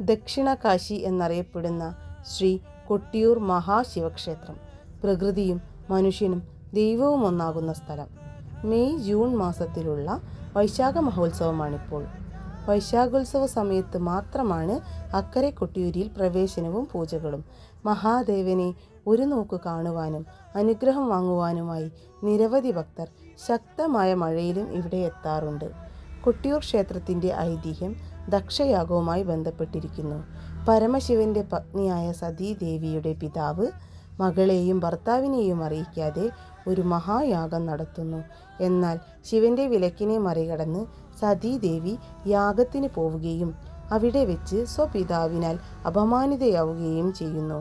ദക്ഷിണ കാശി എന്നറിയപ്പെടുന്ന ശ്രീ കൊട്ടിയൂർ മഹാശിവക്ഷേത്രം പ്രകൃതിയും മനുഷ്യനും ദൈവവും ഒന്നാകുന്ന സ്ഥലം. മെയ് ജൂൺ മാസത്തിലുള്ള വൈശാഖ മഹോത്സവമാണിപ്പോൾ. വൈശാഖോത്സവ സമയത്ത് മാത്രമാണ് അക്കരെ കൊട്ടിയൂരിൽ പ്രവേശനവും പൂജകളും. മഹാദേവനെ ഒരു നോക്ക് കാണുവാനും അനുഗ്രഹം വാങ്ങുവാനുമായി നിരവധി ഭക്തർ ശക്തമായ മഴയിലും ഇവിടെ എത്താറുണ്ട്. കൊട്ടിയൂർ ക്ഷേത്രത്തിൻ്റെ ഐതിഹ്യം ദക്ഷയാഗവുമായി ബന്ധപ്പെട്ടിരിക്കുന്നു. പരമശിവന്റെ പത്നിയായ സതീദേവിയുടെ പിതാവ് മകളെയും ഭർത്താവിനെയും അറിയിക്കാതെ ഒരു മഹായാഗം നടത്തുന്നു. എന്നാൽ ശിവന്റെ വിലക്കിനെ മറികടന്ന് സതീദേവി യാഗത്തിന് പോവുകയും അവിടെ വെച്ച് സ്വപിതാവിനാൽ അപമാനിതയാവുകയും ചെയ്യുന്നു.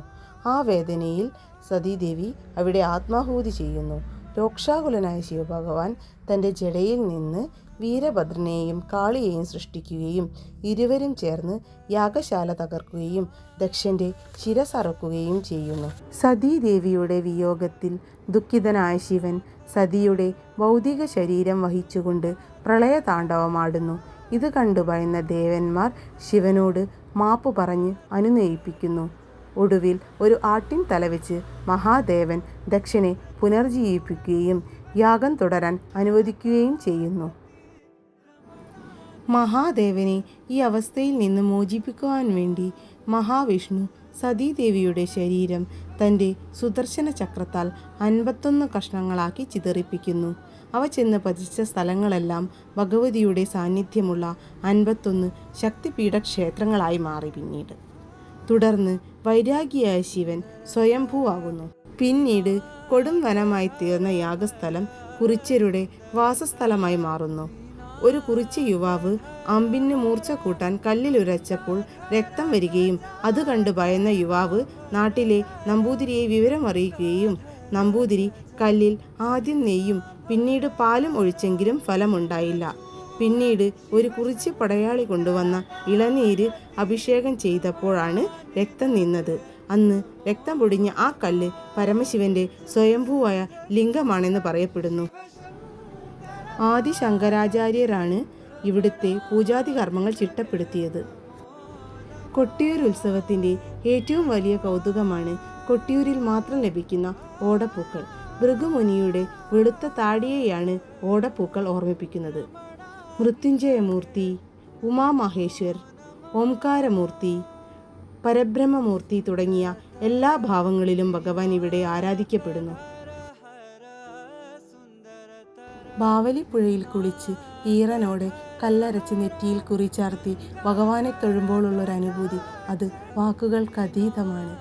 ആ വേദനയിൽ സതീദേവി അവിടെ ആത്മാഹൂതി ചെയ്യുന്നു. രോക്ഷാകുലനായ ശിവഭഗവാൻ തൻ്റെ ജടയിൽ നിന്ന് വീരഭദ്രനെയും കാളിയെയും സൃഷ്ടിക്കുകയും ഇരുവരും ചേർന്ന് യാഗശാല തകർക്കുകയും ദക്ഷന്റെ ശിരസറുക്കുകയും ചെയ്യുന്നു. സതീദേവിയുടെ വിയോഗത്തിൽ ദുഃഖിതനായ ശിവൻ സതിയുടെ ഭൗതിക ശരീരം വഹിച്ചുകൊണ്ട് പ്രളയതാണ്ഡവമാടുന്നു. ഇത് കണ്ടു ഭയന്ന ദേവന്മാർ ശിവനോട് മാപ്പ് പറഞ്ഞ് അനുനയിപ്പിക്കുന്നു. ഒടുവിൽ ഒരു ആട്ടിൻ തലവെച്ച് മഹാദേവൻ ദക്ഷനെ പുനർജീവിപ്പിക്കുകയും യാഗം തുടരാൻ അനുവദിക്കുകയും ചെയ്യുന്നു. മഹാദേവനെ ഈ അവസ്ഥയിൽ നിന്ന് മോചിപ്പിക്കുവാൻ വേണ്ടി മഹാവിഷ്ണു സതീദേവിയുടെ ശരീരം തൻ്റെ സുദർശന ചക്രത്താൽ 51 കഷ്ണങ്ങളാക്കി ചിതറിപ്പിക്കുന്നു. അവ ചെന്ന് പതിച്ച സ്ഥലങ്ങളെല്ലാം ഭഗവതിയുടെ സാന്നിധ്യമുള്ള 51 ശക്തിപീഠ ക്ഷേത്രങ്ങളായി മാറി. തുടർന്ന് വൈരാഗിയായ ശിവൻ സ്വയംഭൂവാകുന്നു. പിന്നീട് കൊടും വനമായി തീർന്ന യാഗസ്ഥലം കുറിച്യരുടെ വാസസ്ഥലമായി മാറുന്നു. ഒരു കുറിച്യ യുവാവ് അമ്പിന് മൂർച്ച കൂട്ടാൻ കല്ലിലുരച്ചപ്പോൾ രക്തം വരികയും അത് കണ്ട് ഭയന്ന യുവാവ് നാട്ടിലെ നമ്പൂതിരിയെ വിവരമറിയിക്കുകയും നമ്പൂതിരി കല്ലിൽ ആദ്യം നെയ്യും പിന്നീട് പാലും ഒഴിച്ചെങ്കിലും ഫലമുണ്ടായില്ല. പിന്നീട് ഒരു കുറിച്യ പടയാളി കൊണ്ടുവന്ന ഇളനീര് അഭിഷേകം ചെയ്തപ്പോഴാണ് രക്തം നിന്നത്. അന്ന് രക്തം പൊടിഞ്ഞ ആ കല്ല് പരമശിവന്റെ സ്വയംഭൂവായ ലിംഗമാണെന്ന് പറയപ്പെടുന്നു. ആദി ശങ്കരാചാര്യരാണ് ഇവിടുത്തെ പൂജാതി കർമ്മങ്ങൾ ചിട്ടപ്പെടുത്തിയത്. കൊട്ടിയൂർ ഉത്സവത്തിൻ്റെ ഏറ്റവും വലിയ കൗതുകമാണ് കൊട്ടിയൂരിൽ മാത്രം ലഭിക്കുന്ന ഓടപ്പൂക്കൾ. ഭൃഗുമുനിയുടെ വെളുത്ത താടിയെയാണ് ഓടപ്പൂക്കൾ ഓർമ്മിപ്പിക്കുന്നത്. മൃത്യുഞ്ജയമൂർത്തി, ഉമാമഹേശ്വർ, ഓംകാരമൂർത്തി, പരബ്രഹ്മമൂർത്തി തുടങ്ങിയ എല്ലാ ഭാവങ്ങളിലും ഭഗവാൻ ഇവിടെ ആരാധിക്കപ്പെടുന്നു. ബാവലിപ്പുഴയിൽ കുളിച്ച് ഈറനോടെ കല്ലരച്ച് നെറ്റിയിൽ കുറിച്ചാർത്തി ഭഗവാനെ തൊഴുമ്പോഴുള്ളൊരനുഭൂതി അത് വാക്കുകൾക്കതീതമാണ്.